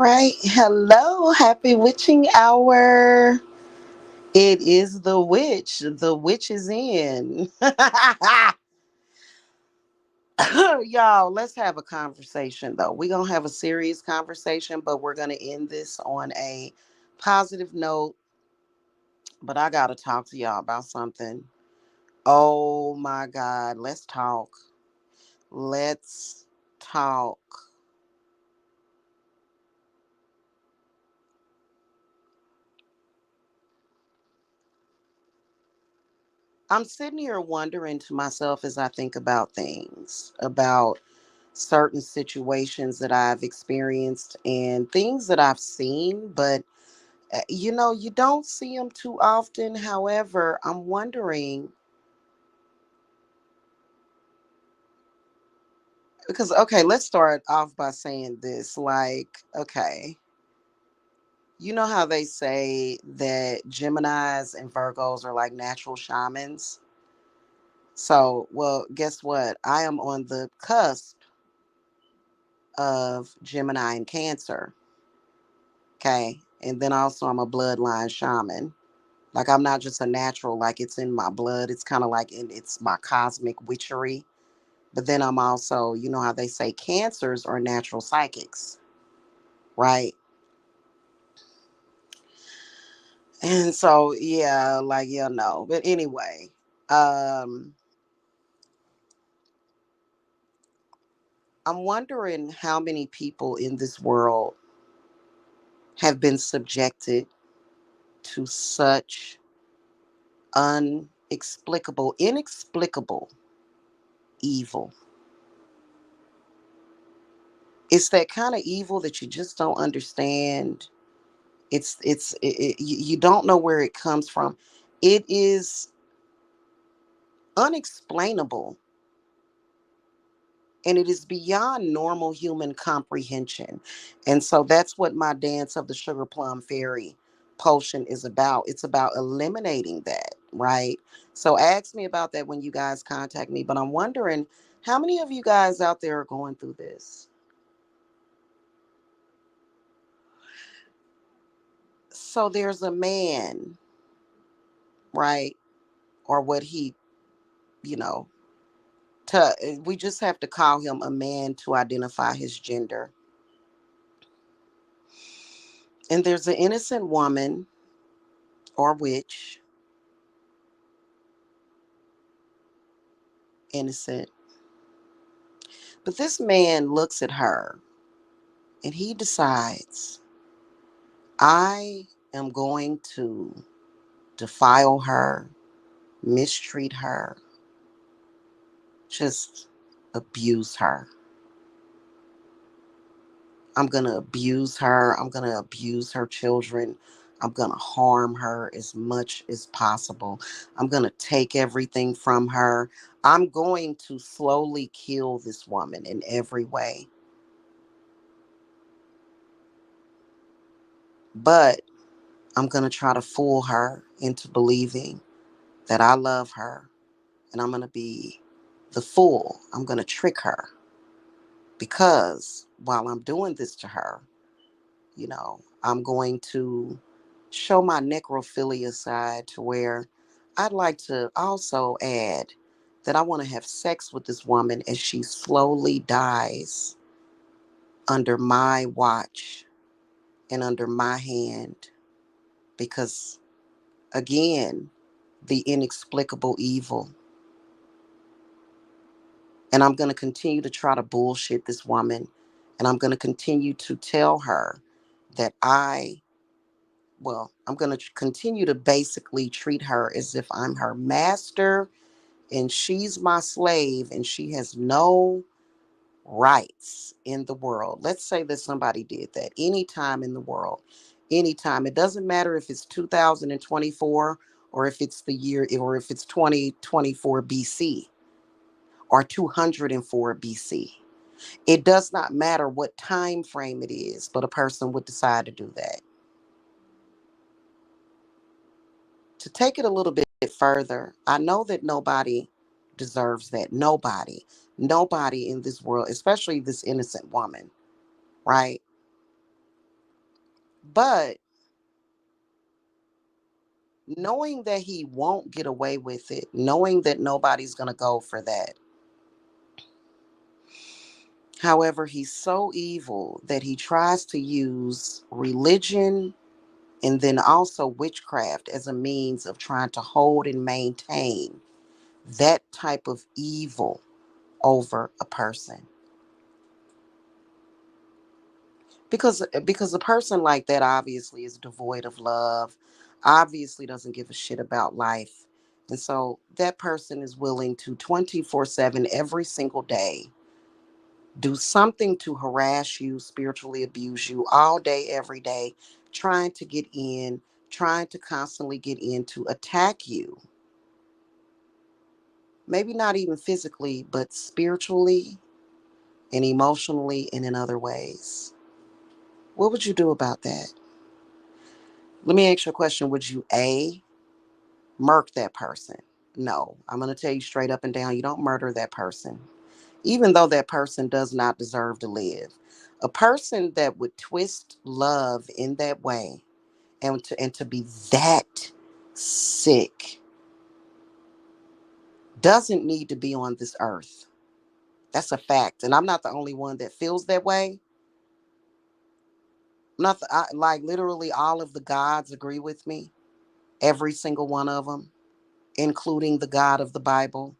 right. Hello. Happy witching hour. It is the witch. The witch is in. Y'all, let's have a conversation though. We're going to have a serious conversation, but we're going to end this on a positive note. But I got to talk to y'all about something. Oh my God. Let's talk. Let's talk. I'm sitting here wondering to myself as I think about things, about certain situations that I've experienced and things that I've seen, but you don't see them too often. However, I'm wondering because, okay, let's start off by saying this. Like, okay, you know how they say that Geminis and Virgos are like natural shamans? So, well, guess what? I am on the cusp of Gemini and Cancer. Okay. And then also, I'm a bloodline shaman. Like, I'm not just a natural, like, it's in my blood. It's kind of like it's my cosmic witchery. But then I'm also, you know how they say cancers are natural psychics, right? And so, yeah, like, no. But anyway, um, I'm wondering how many people in this world have been subjected to such inexplicable evil. It's that kind of evil that you just don't understand. You don't know where it comes from. It is unexplainable, and it is beyond normal human comprehension. And so that's what my Dance of the Sugar Plum Fairy potion is about. It's about eliminating that, right? So ask me about that when you guys contact me. But I'm wondering how many of you guys out there are going through this. So there's a man, right? Or what he, you know, we just have to call him a man to identify his gender. And there's an innocent woman or witch, innocent. But this man looks at her and he decides, I am going to defile her, mistreat her, just abuse her. I'm going to abuse her. I'm going to abuse her children. I'm going to harm her as much as possible. I'm going to take everything from her. I'm going to slowly kill this woman in every way. But I'm going to try to fool her into believing that I love her. And I'm going to be the fool. I'm going to trick her. Because while I'm doing this to her, I'm going to show my necrophilia side to where I'd like to also add that I want to have sex with this woman as she slowly dies under my watch and under my hand. Because, again, the inexplicable evil. And I'm going to continue to try to bullshit this woman. And I'm going to continue to tell her that I'm going to continue to basically treat her as if I'm her master and she's my slave and she has no rights in the world. Let's say that somebody did that anytime in the world, anytime. It doesn't matter if it's 2024 or if it's the year or if it's 2024 BC or 204 BC. It does not matter what time frame it is, but a person would decide to do that. To take it a little bit further, I know that nobody deserves that. Nobody in this world, especially this innocent woman, right? But knowing that he won't get away with it, knowing that nobody's going to go for that. However, he's so evil that he tries to use religion and then also witchcraft as a means of trying to hold and maintain that type of evil over a person. Because a person like that obviously is devoid of love, obviously doesn't give a shit about life. And so that person is willing to 24/7 every single day do something to harass you, spiritually abuse you all day, every day, trying to get in, trying to constantly get in to attack you. Maybe not even physically, but spiritually and emotionally and in other ways. What would you do about that? Let me ask you a question. Would you A, murk that person? No. I'm going to tell you straight up and down, you don't murder that person, even though that person does not deserve to live. A person that would twist love in that way and to be that sick doesn't need to be on this earth. That's a fact. And I'm not the only one that feels that way. Not the, like literally all of the gods agree with me. Every single one of them, including the God of the Bible.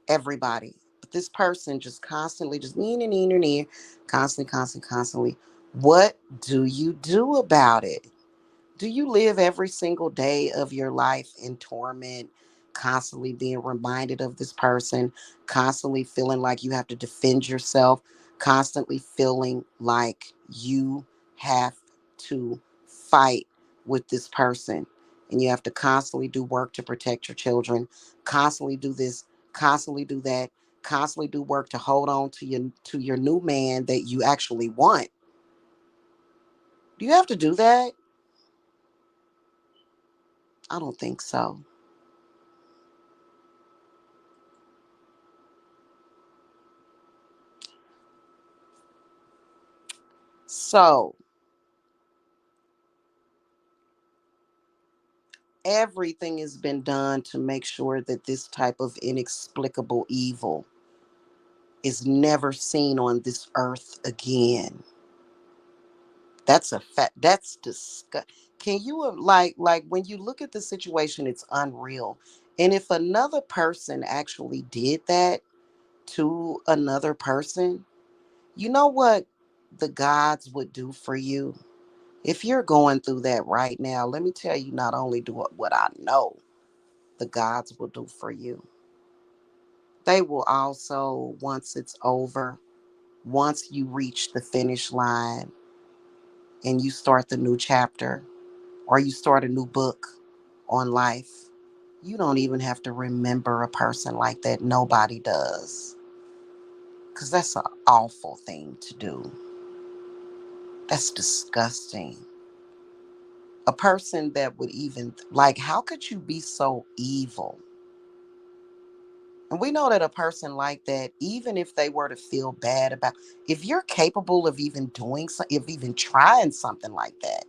Everybody. But this person just constantly, just near, constantly, constantly, constantly. What do you do about it? Do you live every single day of your life in torment, constantly being reminded of this person, constantly feeling like you have to defend yourself, constantly feeling like you have to fight with this person? And you have to constantly do work to protect your children, constantly do this, constantly do that, constantly do work to hold on to your new man that you actually want. Do you have to do that? I don't think so. So everything has been done to make sure that this type of inexplicable evil is never seen on this earth again. That's a fact. That's disgust. Can you like when you look at the situation, it's unreal. And if another person actually did that to another person, you know what the gods would do for you? If you're going through that right now, let me tell you, not only do what I know the gods will do for you, they will also, once it's over, once you reach the finish line and you start the new chapter or you start a new book on life, you don't even have to remember a person like that. Nobody does. Because that's an awful thing to do. That's disgusting. A person that would even, like, how could you be so evil? And we know that a person like that, even if they were to feel bad about, if you're capable of even doing, if even trying something like that,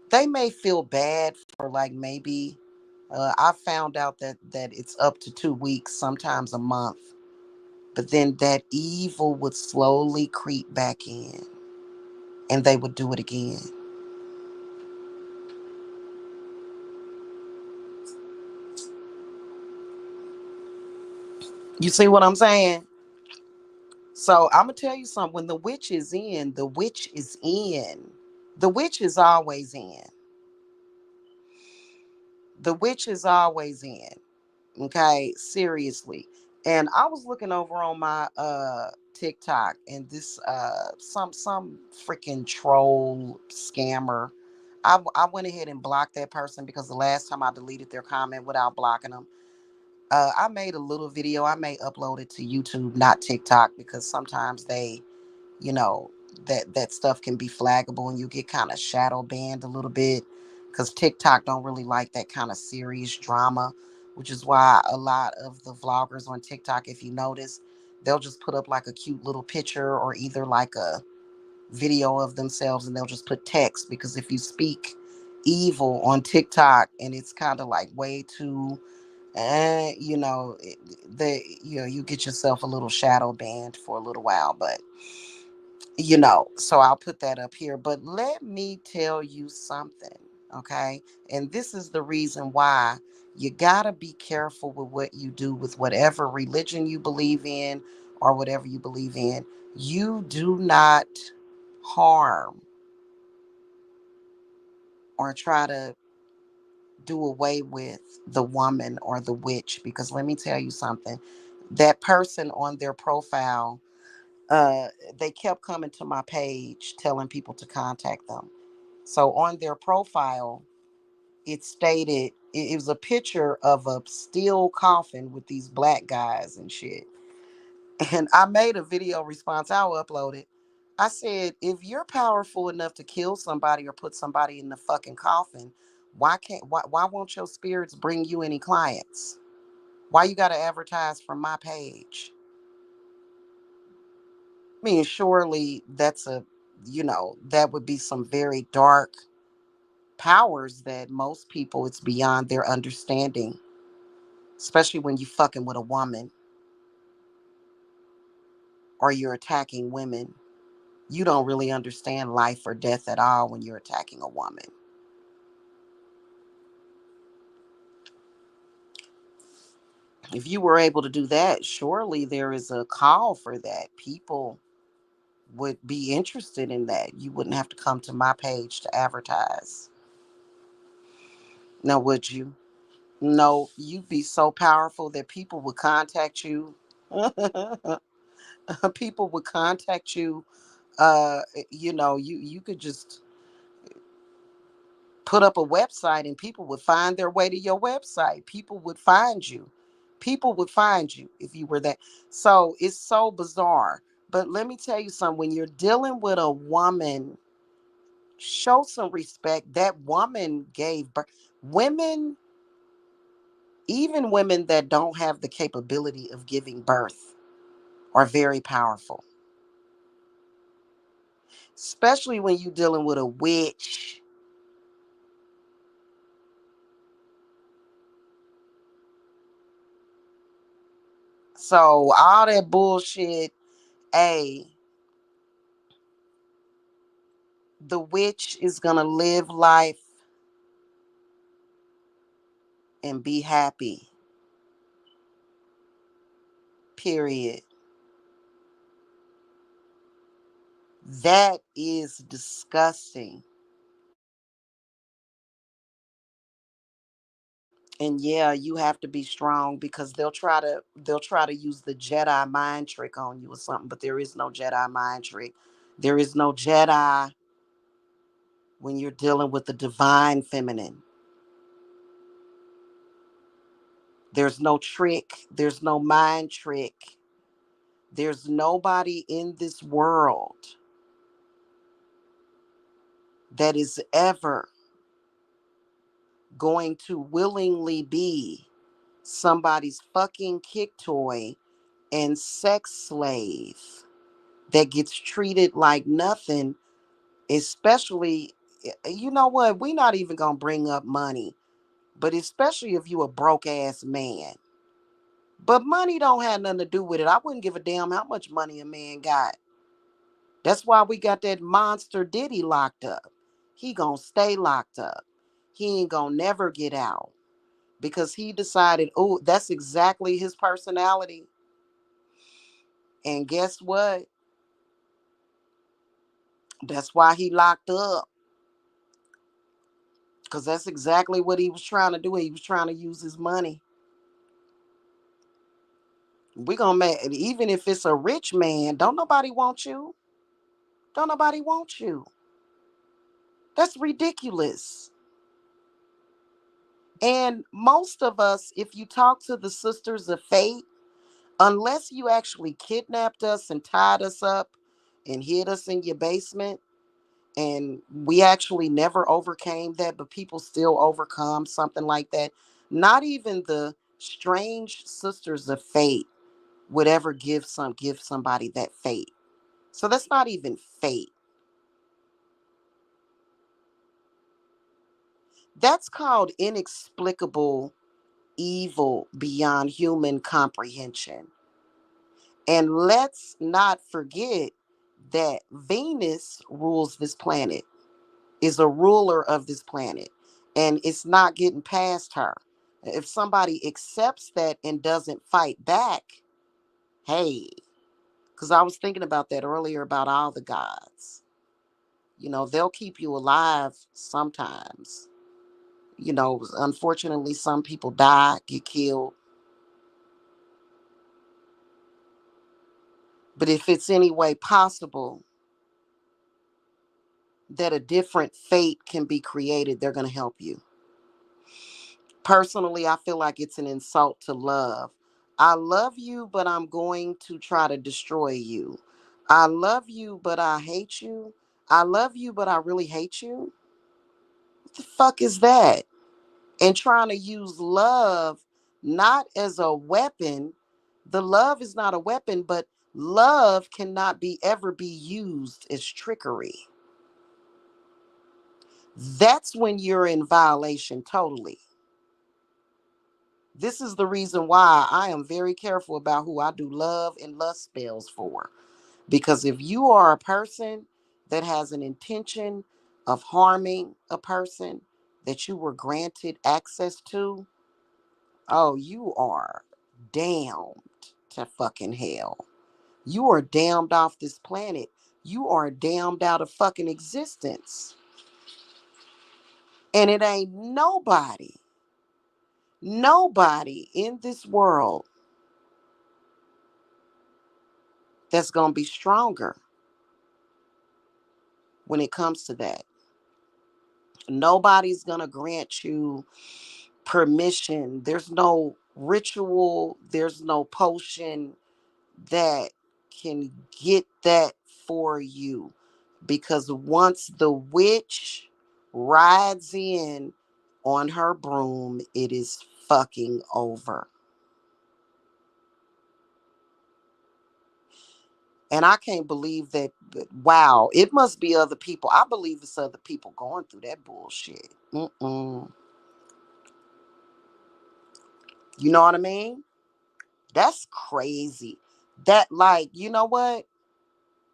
they may feel bad for like maybe, I found out that it's up to 2 weeks, sometimes a month. But then that evil would slowly creep back in and they would do it again. You see what I'm saying? So I'm gonna tell you something. When the witch is in, the witch is in. The witch is always in. The witch is always in. Okay, seriously. And I was looking over on my TikTok, and this some freaking troll scammer. I went ahead and blocked that person because the last time I deleted their comment without blocking them, I made a little video. I may upload it to YouTube, not TikTok, because sometimes they, you know, that stuff can be flaggable and you get kind of shadow banned a little bit because TikTok don't really like that kind of serious drama, which is why a lot of the vloggers on TikTok, if you notice, they'll just put up like a cute little picture or either like a video of themselves and they'll just put text, because if you speak evil on TikTok and it's kind of like way too, you know, you get yourself a little shadow banned for a little while, but so I'll put that up here. But let me tell you something, okay? And this is the reason why you gotta be careful with what you do with whatever religion you believe in or whatever you believe in. You do not harm or try to do away with the woman or the witch, because let me tell you something. That person on their profile, uh, they kept coming to my page telling people to contact them. So on their profile, it stated it was a picture of a steel coffin with these black guys and shit. And I made a video response. I'll upload it. I said, if you're powerful enough to kill somebody or put somebody in the fucking coffin, why won't your spirits bring you any clients? Why you gotta advertise from my page? I mean, surely that would be some very dark powers that most people, it's beyond their understanding, especially when you fucking with a woman or you're attacking women. You don't really understand life or death at all when you're attacking a woman. If you were able to do that, surely there is a call for that. People would be interested in that. You wouldn't have to come to my page to advertise. Now, would you? No, you'd be so powerful that people would contact you. People would contact you. You could just put up a website and people would find their way to your website. People would find you. People would find you if you were that. So it's so bizarre. But let me tell you something. When you're dealing with a woman, show some respect. That woman gave birth. Women, even women that don't have the capability of giving birth, are very powerful. Especially when you're dealing with a witch. So all that bullshit, a the witch is gonna live life and be happy. Period. That is disgusting. And yeah, you have to be strong, because they'll try to use the Jedi mind trick on you or something, but there is no Jedi mind trick. There is no Jedi when you're dealing with the divine feminine. There's no trick, there's no mind trick. There's nobody in this world that is ever going to willingly be somebody's fucking kick toy and sex slave that gets treated like nothing, especially, you know what, we not even gonna bring up money, but especially if you a broke ass man. But money don't have nothing to do with it. I wouldn't give a damn how much money a man got. That's why we got that monster Diddy locked up. He gonna stay locked up. He ain't gonna never get out, because he decided, oh, that's exactly his personality. And guess what? That's why he locked up. Because that's exactly what he was trying to do. He was trying to use his money. We're gonna make, even if it's a rich man, don't nobody want you. Don't nobody want you. That's ridiculous. And most of us, if you talk to the sisters of fate, unless you actually kidnapped us and tied us up and hid us in your basement, and we actually never overcame that, but people still overcome something like that. Not even the strange sisters of fate would ever give somebody that fate. So that's not even fate. That's called inexplicable evil beyond human comprehension. And let's not forget that Venus rules this planet, is a ruler of this planet, and it's not getting past her. If somebody accepts that and doesn't fight back, hey, because I was thinking about that earlier about all the gods. They'll keep you alive sometimes. Unfortunately, some people die, get killed. But if it's any way possible that a different fate can be created, they're going to help you. Personally, I feel like it's an insult to love. I love you, but I'm going to try to destroy you. I love you, but I hate you. I love you, but I really hate you. What the fuck is that? And trying to use love not as a weapon. The love is not a weapon, but love cannot be ever be used as trickery. That's when you're in violation totally. This is the reason why I am very careful about who I do love and lust spells for. Because if you are a person that has an intention of harming a person that you were granted access to, oh, you are damned to fucking hell. You are damned off this planet. You are damned out of fucking existence. And it ain't nobody in this world that's going to be stronger when it comes to that. Nobody's going to grant you permission. There's no ritual, there's no potion that can get that for you. Because once the witch rides in on her broom, it is fucking over. And I can't believe that. Wow, it must be other people. I believe it's other people going through that bullshit. Mm-mm. You know what I mean? That's crazy. That, like, you know what?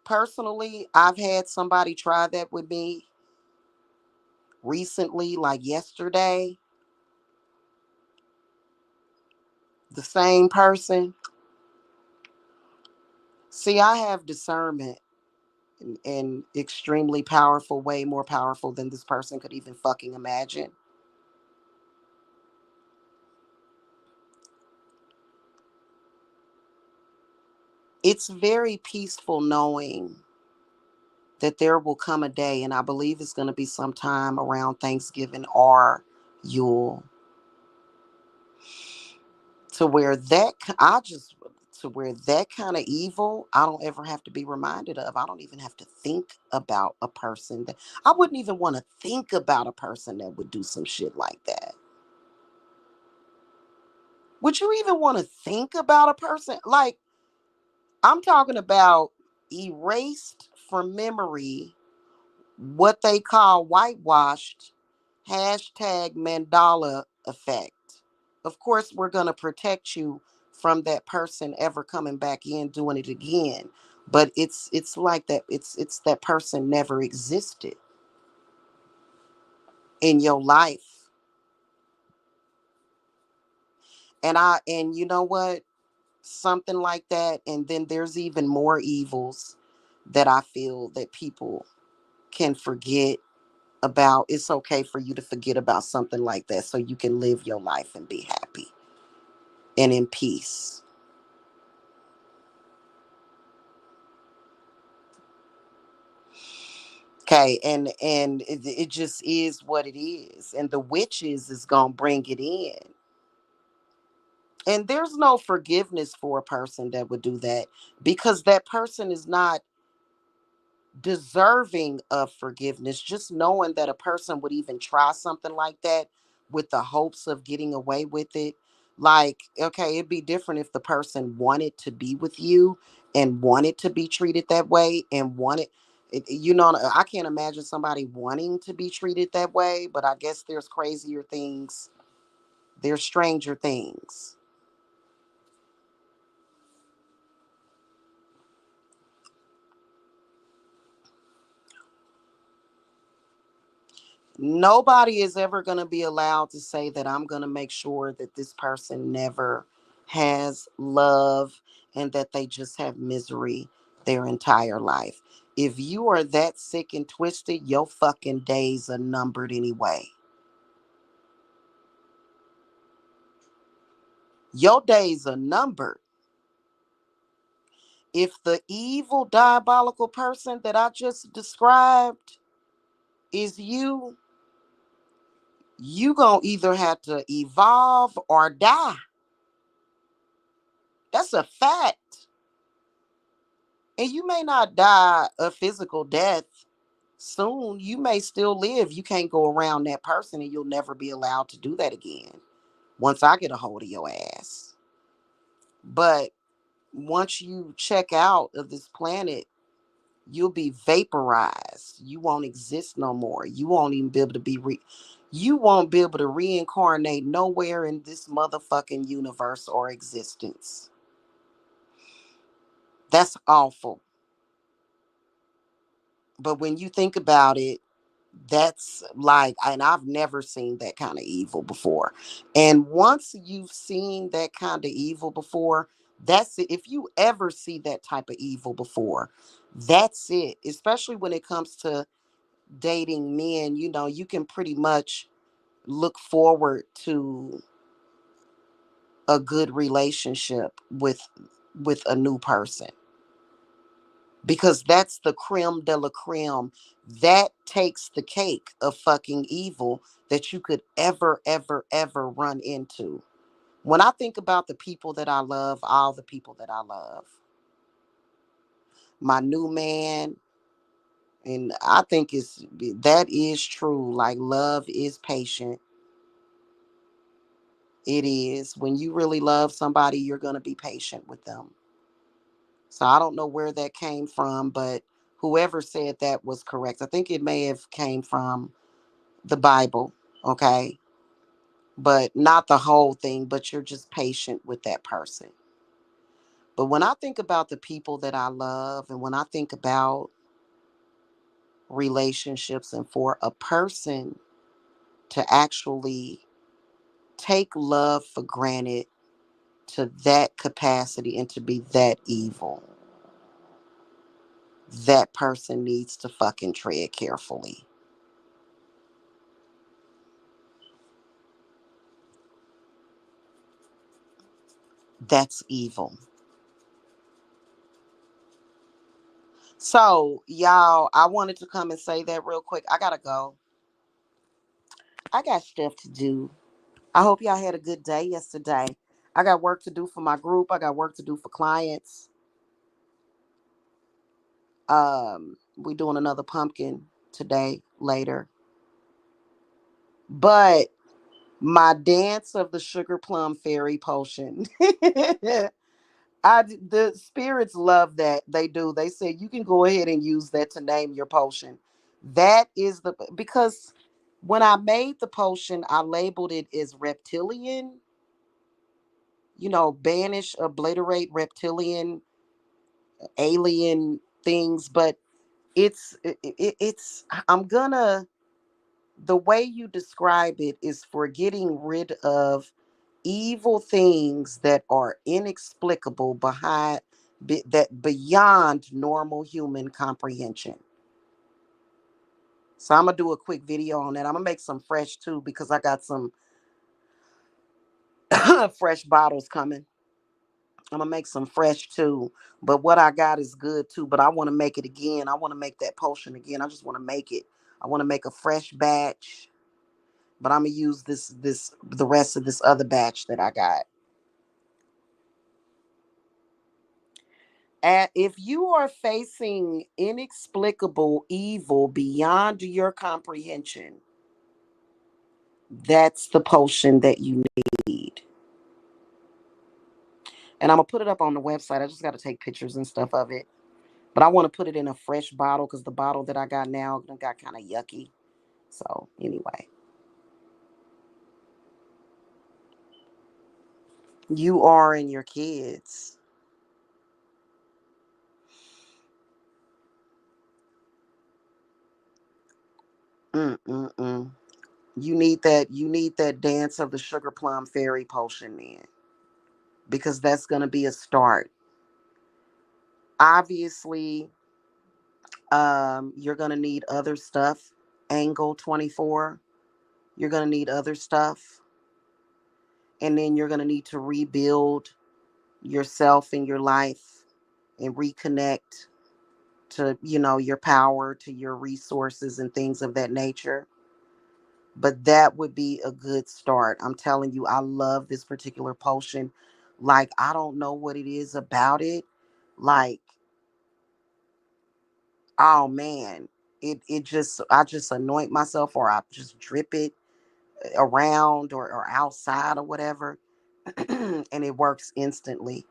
Personally, I've had somebody try that with me recently, like yesterday. The same person. See, I have discernment in extremely powerful, way more powerful than this person could even fucking imagine. It's very peaceful knowing that there will come a day, and I believe it's going to be sometime around Thanksgiving or Yule, to where I just to where that kind of evil I don't ever have to be reminded of. I don't even have to think about a person that I wouldn't even want to think about a person that would do some shit like that. Would you even want to think about a person like I'm talking about erased from memory what they call whitewashed hashtag Mandela effect. Of course, we're going to protect you from that person ever coming back in doing it again. But it's like that. It's that person never existed in your life. And you know what? Something like that. And then there's even more evils that I feel that people can forget about. It's okay for you to forget about something like that so you can live your life and be happy and in peace. Okay, and it just is what it is, and the witches is gonna bring it in, and there's no forgiveness for a person that would do that because that person is not deserving of forgiveness. Just knowing that a person would even try something like that with the hopes of getting away with it. Like, okay, it'd be different if the person wanted to be with you and wanted to be treated that way and wanted. I can't imagine somebody wanting to be treated that way, but I guess there's crazier things. There's stranger things. Nobody is ever going to be allowed to say that I'm going to make sure that this person never has love and that they just have misery their entire life. If you are that sick and twisted, your fucking days are numbered anyway. Your days are numbered. If the evil, diabolical person that I just described is you, you gonna either have to evolve or die. That's a fact. And you may not die a physical death soon. You may still live. You can't go around that person and you'll never be allowed to do that again once I get a hold of your ass. But once you check out of this planet, you'll be vaporized. You won't exist no more. You won't even be able to you won't be able to reincarnate nowhere in this motherfucking universe or existence. That's awful. But when you think about it, that's like, and I've never seen that kind of evil before. And once you've seen that kind of evil before, that's it. If you ever see that type of evil before, that's it. Especially when it comes to dating men, you can pretty much look forward to a good relationship with a new person, because that's the creme de la creme. That takes the cake of fucking evil that you could ever run into. When I think about the people that I love, all the people that I love, my new man, and I think that is true. Like, love is patient. It is. When you really love somebody, you're going to be patient with them. So I don't know where that came from, but whoever said that was correct. I think it may have came from the Bible, okay? But not the whole thing, but you're just patient with that person. But when I think about the people that I love and when I think about relationships, and for a person to actually take love for granted to that capacity and to be that evil, that person needs to fucking tread carefully. That's evil. So, y'all, I wanted to come and say that real quick. I gotta go. I got stuff to do. I hope y'all had a good day yesterday. I got work to do for my group. I got work to do for clients. We doing another pumpkin today, later. But my dance of the sugar plum fairy potion. The spirits love that. They do. They say you can go ahead and use that to name your potion. That is because when I made the potion, I labeled it as reptilian, banish, obliterate reptilian, alien things. But it's I'm gonna the way you describe it is for getting rid of evil things that are inexplicable that beyond normal human comprehension. So I'm gonna do a quick video on that. I'm gonna make some fresh too, because I got some fresh bottles coming. I'm gonna make some fresh too, but what I got is good too. But I want to make it again. I want to make that potion again. I just want to make it. I want to make a fresh batch, but I'm gonna use the rest of this other batch that I got. If you are facing inexplicable evil beyond your comprehension, that's the potion that you need. And I'm gonna put it up on the website. I just got to take pictures and stuff of it. But I want to put it in a fresh bottle because the bottle that I got now got kind of yucky. So anyway, you are and your kids. Mm-mm-mm. You need that. You need that dance of the sugar plum fairy potion then, because that's gonna be a start. Obviously, you're gonna need other stuff. Angle 24. You're gonna need other stuff, and then you're gonna need to rebuild yourself and your life and reconnect to your power, to your resources and things of that nature. But that would be a good start. I'm telling you, I love this particular potion. Like, I don't know what it is about it. Like, oh man, it just, I just anoint myself, or I just drip it around, or outside or whatever, and it works instantly.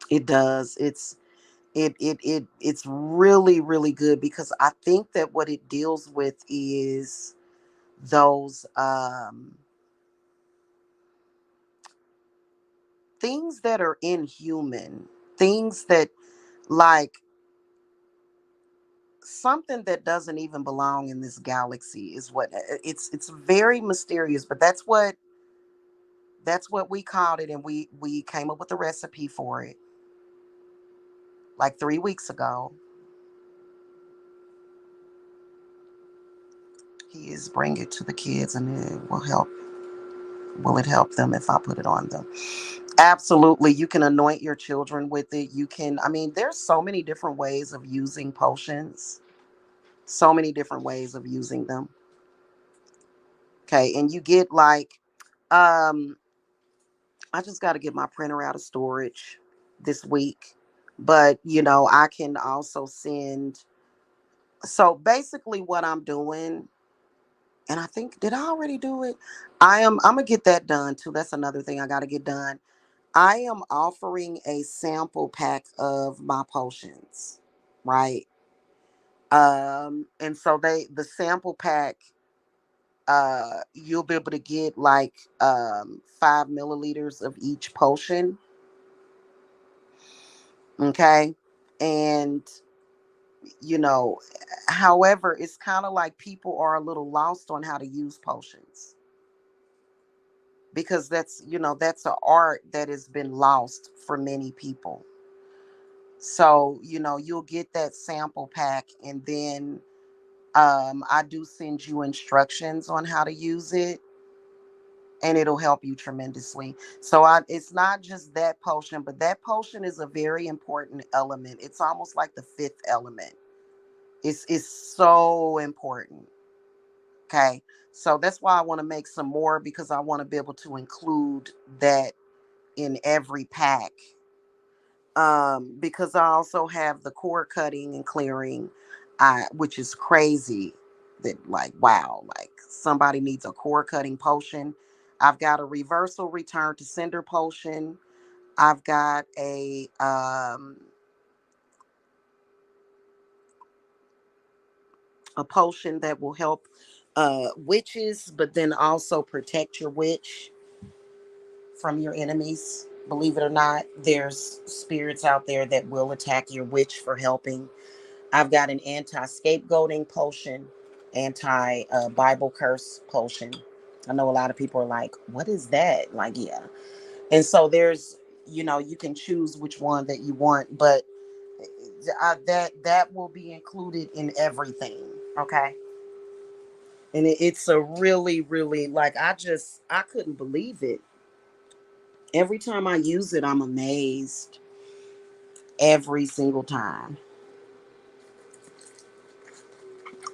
It does. It's really, really good, because I think that what it deals with is those things that are inhuman, things that, like, something that doesn't even belong in this galaxy is what it's very mysterious, but that's what we called it, and we came up with a recipe for it like 3 weeks ago. He is bring it to the kids, and it will it help them if I put it on them? Absolutely. You can anoint your children with it. You can, I mean, there's so many different ways of using potions, so many different ways of using them. Okay. And you get like, um, I just got to get my printer out of storage this week. But, I can also send. So basically, what I'm doing, and I think, did I already do it? I'm going to get that done too. That's another thing I got to get done. I am offering a sample pack of my potions, right? And so the sample pack, you'll be able to get like 5 milliliters of each potion, okay? And you know, however, it's kind of like people are a little lost on how to use potions, because that's an art that has been lost for many people. So, you'll get that sample pack, and then I do send you instructions on how to use it, and it'll help you tremendously. So it's not just that potion, but that potion is a very important element. It's almost like the fifth element. It's so important. Okay. So that's why I want to make some more, because I want to be able to include that in every pack. Because I also have the cord cutting and clearing, which is crazy. That, like, wow, like somebody needs a cord cutting potion. I've got a reversal return to sender potion. I've got a potion that will help witches, but then also protect your witch from your enemies. Believe it or not, there's spirits out there that will attack your witch for helping. I've got an anti-scapegoating potion, anti-Bible curse potion. I know a lot of people are like, what is that? Like, yeah. And so you can choose which one that you want, but that will be included in everything. Okay. And it's a really, really, like, I couldn't believe it. Every time I use it, I'm amazed. Every single time.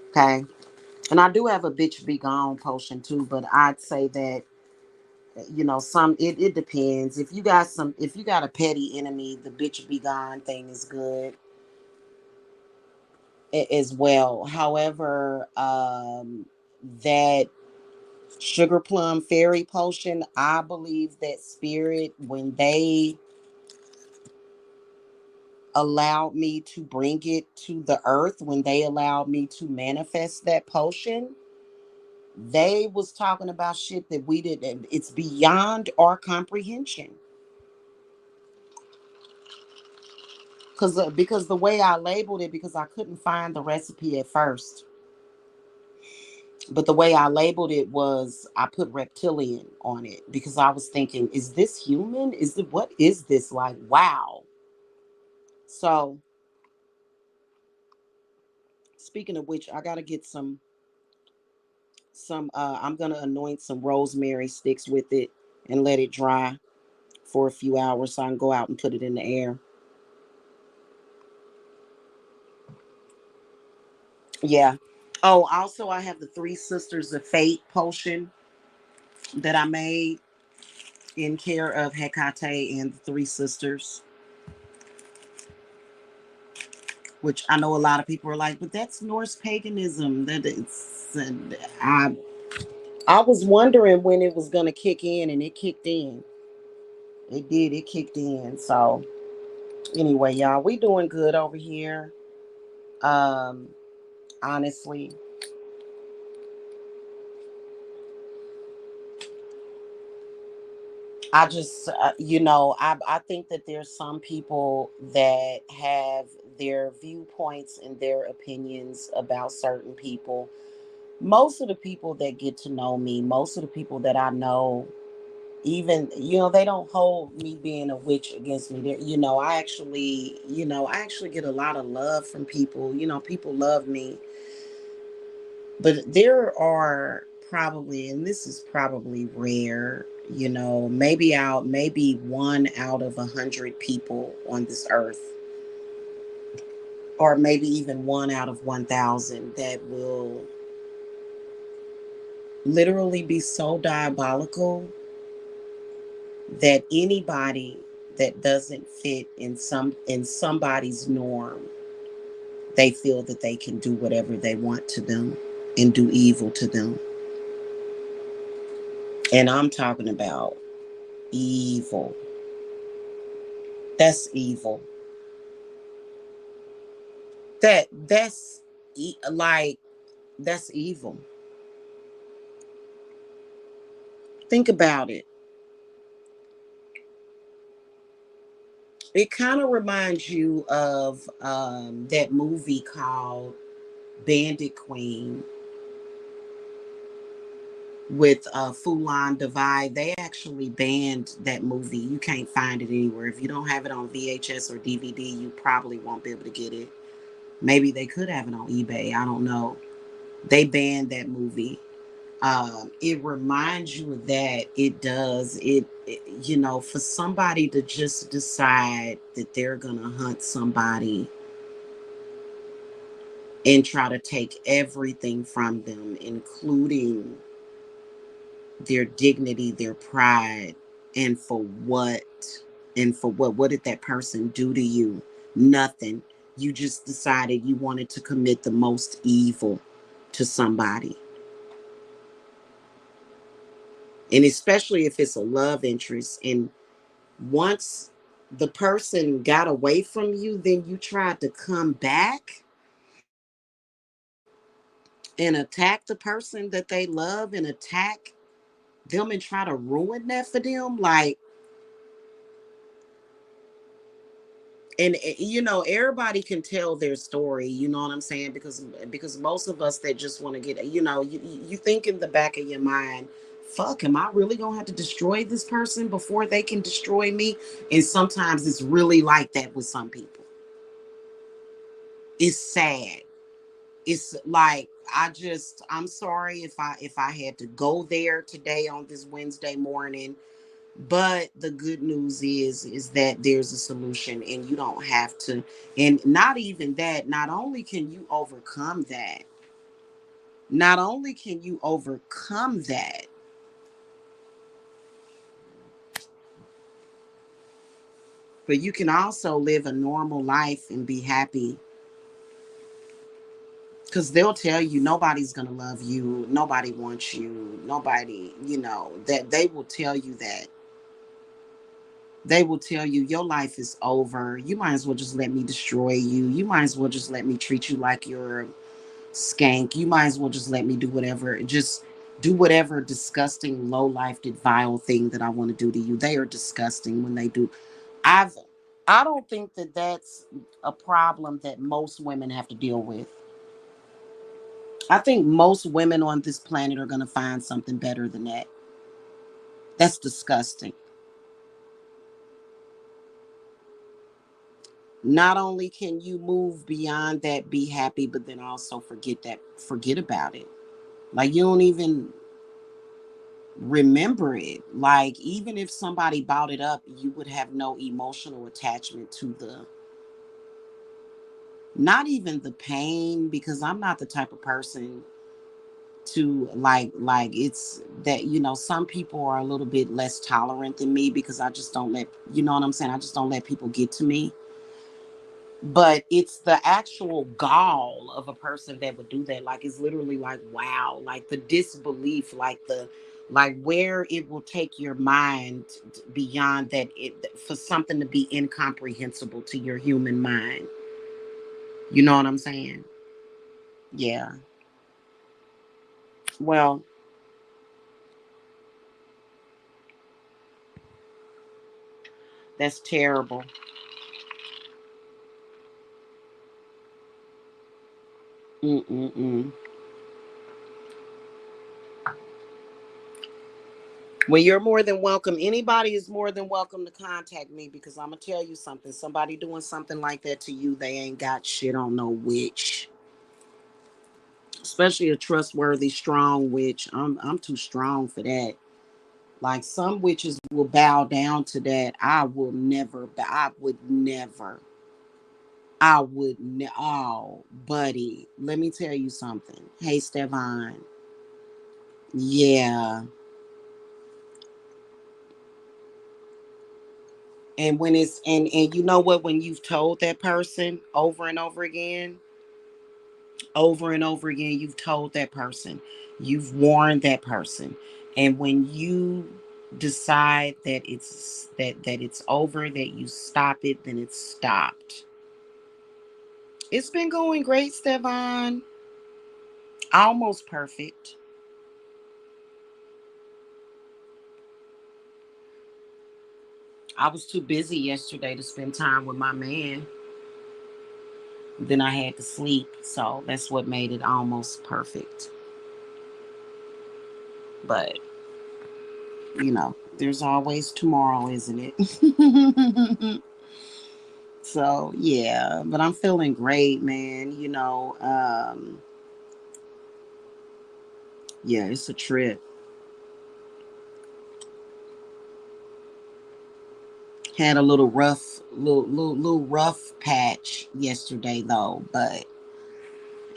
Okay. And I do have a bitch be gone potion too, but I'd say that it depends. If you got a petty enemy, the bitch be gone thing is good as well. However, that sugar plum fairy potion, I believe that spirit, when they allowed me to bring it to the earth, when they allowed me to manifest that potion, they was talking about shit that we didn't. It's beyond our comprehension. Because the way I labeled it, because I couldn't find the recipe at first, but the way I labeled it was I put reptilian on it because I was thinking, is this human? Is it, what is this like? Wow. So speaking of which, I gotta get some I'm gonna anoint some rosemary sticks with it and let it dry for a few hours so I can go out and put it in the air. Yeah. Oh, also I have the Three Sisters of Fate potion that I made in care of Hecate and the Three Sisters, which I know a lot of people are like, but that's Norse paganism. That it's, and I was wondering when it was gonna kick in, and it kicked in. It did. It kicked in. So anyway, y'all, we doing good over here. Um, honestly, I just, I think that there's some people that have their viewpoints and their opinions about certain people. Most of the people that get to know me, most of the people that I know, even, they don't hold me being a witch against me. I actually get a lot of love from people. People love me. But there are probably, and this is probably rare, maybe one out of 100 people on this earth, or maybe even one out of 1,000, that will literally be so diabolical that anybody that doesn't fit in somebody's norm, they feel that they can do whatever they want to them and do evil to them. And I'm talking about evil. That's evil. Like, that's evil. Think about it. It kind of reminds you of that movie called Bandit Queen with Fulan Divide. They actually banned that movie. You can't find it anywhere. If you don't have it on VHS or DVD, you probably won't be able to get it. Maybe they could have it on eBay. I don't know. They banned that movie. It reminds you of that. It does. For somebody to just decide that they're going to hunt somebody and try to take everything from them, including their dignity, their pride, and for what? And for what? What did that person do to you? Nothing. You just decided you wanted to commit the most evil to somebody. And especially if it's a love interest. And once the person got away from you, then you tried to come back and attack the person that they love and attack them and try to ruin that for them. Like, and everybody can tell their story, you know what I'm saying? Because most of us that just want to get, you think in the back of your mind, fuck, am I really gonna have to destroy this person before they can destroy me? And sometimes it's really like that with some people. It's sad. It's like, I'm sorry if I had to go there today on this Wednesday morning. But the good news is that there's a solution, and you don't have to. And not even that, not only can you overcome that, not only can you overcome that, but you can also live a normal life and be happy. Because they'll tell you nobody's going to love you, nobody wants you, nobody, that they will tell you that. They will tell you your life is over. You might as well just let me destroy you. You might as well just let me treat you like you're a skank. You might as well just let me do whatever. Just do whatever disgusting, low-lifed, vile thing that I want to do to you. They are disgusting when they do. I've I don't think that that's a problem that most women have to deal with. I think most women on this planet are going to find something better than that. That's disgusting. Not only can you move beyond that, be happy, but then also forget about it. Like you don't even remember it. Like even if somebody bought it up, you would have no emotional attachment to the, not even the pain, because I'm not the type of person to like it's that, some people are a little bit less tolerant than me because I just don't let, you know what I'm saying, I just don't let people get to me. But it's the actual gall of a person that would do that. Like it's literally like, wow, like the disbelief, like where it will take your mind beyond that, for something to be incomprehensible to your human mind. You know what I'm saying? Yeah. Well, that's terrible. Mm-mm-mm. Well, you're more than welcome. Anybody is more than welcome to contact me, because I'm gonna tell you something. Somebody doing something like that to you, they ain't got shit on no witch. Especially a trustworthy, strong witch. I'm too strong for that. Like some witches will bow down to that. I will never. I would never. Oh, buddy. Let me tell you something. Hey, Stefan. Yeah. And when it's and you know what? When you've told that person over and over again, you've told that person, you've warned that person, and when you decide that it's over, that you stop it, then it's stopped. It's been going great, Stefan. Almost perfect. I was too busy yesterday to spend time with my man. Then I had to sleep, so that's what made it almost perfect. But there's always tomorrow, isn't it? So yeah, but I'm feeling great, man. Yeah, it's a trip. Had a little rough patch yesterday though, but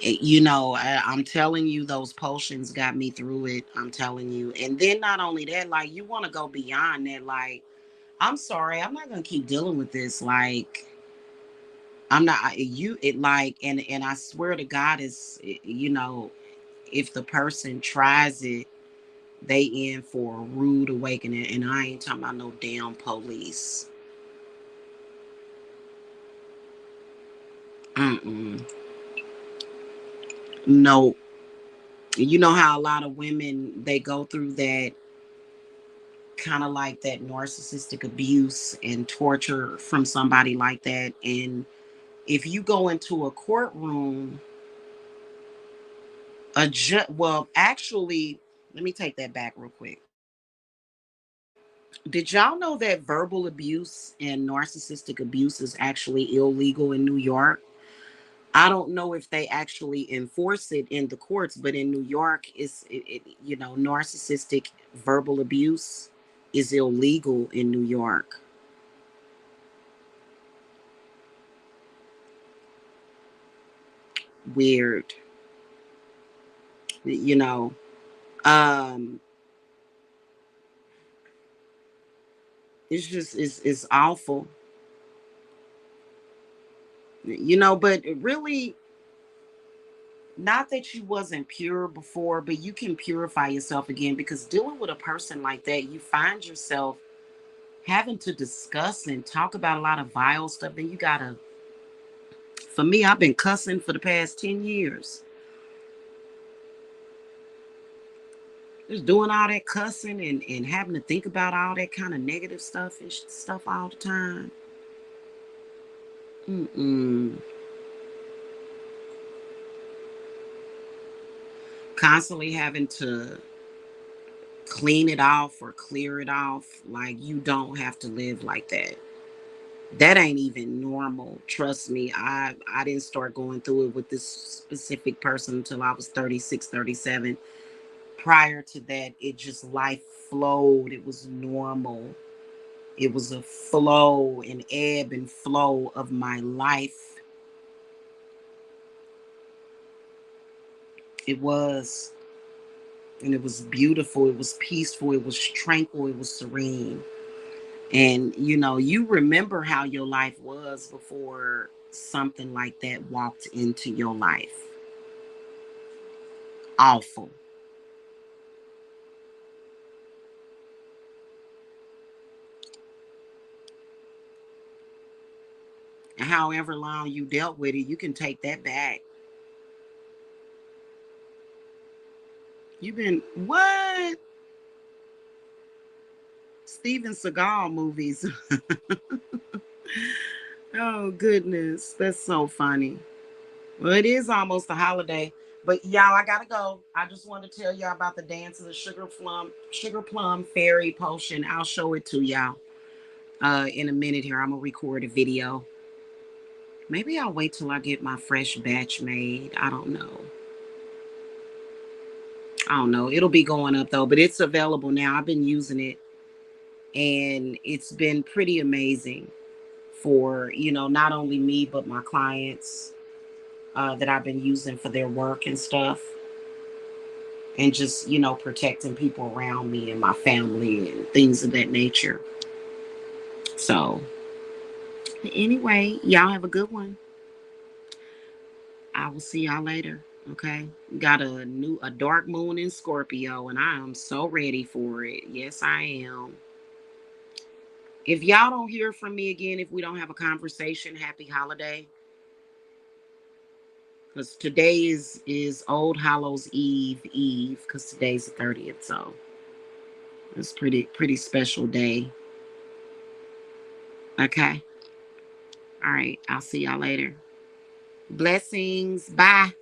I'm telling you, those potions got me through it. I'm telling you, and then not only that, like you want to go beyond that. Like, I'm sorry, I'm not gonna keep dealing with this. Like, I'm not you. It like, and I swear to God, if the person tries it, they in for a rude awakening. And I ain't talking about no damn police. Mm-mm. No. You know how a lot of women, they go through that kind of like that narcissistic abuse and torture from somebody like that. And if you go into a courtroom, well, actually, let me take that back real quick. Did y'all know that verbal abuse and narcissistic abuse is actually illegal in New York? I don't know if they actually enforce it in the courts, but in New York, narcissistic verbal abuse is illegal in New York. Weird, you know. Um, it's awful, but really, not that you wasn't pure before, but you can purify yourself again, because dealing with a person like that, you find yourself having to discuss and talk about a lot of vile stuff, then you gotta, for me, I've been cussing for the past 10 years. Just doing all that cussing and having to think about all that kind of negative stuff and stuff all the time. Mm-mm. Constantly having to clean it off or clear it off. Like, you don't have to live like that. That ain't even normal. Trust me. I didn't start going through it with this specific person until I was 36, 37. Prior to that, it just life flowed. It was normal. It was a flow, an ebb and flow of my life. It was. And it was beautiful. It was peaceful. It was tranquil. It was serene. And, you remember how your life was before something like that walked into your life. Awful. And however long you dealt with it, you can take that back. You've been, what? Steven Seagal movies. Oh, goodness. That's so funny. Well, it is almost a holiday. But y'all, I gotta go. I just wanted to tell y'all about the dance of the sugar plum fairy potion. I'll show it to y'all in a minute here. I'm gonna record a video. Maybe I'll wait till I get my fresh batch made. I don't know. It'll be going up though, but it's available now. I've been using it and it's been pretty amazing for, not only me, but my clients that I've been using for their work and stuff. And just, protecting people around me and my family and things of that nature. So, anyway, y'all have a good one. I will see y'all later. Okay. Got a dark moon in Scorpio, and I am so ready for it. Yes, I am. If y'all don't hear from me again, if we don't have a conversation, happy holiday. Because today is Old Hallows Eve, because today's the 30th. So it's pretty special day. Okay. All right. I'll see y'all later. Blessings. Bye.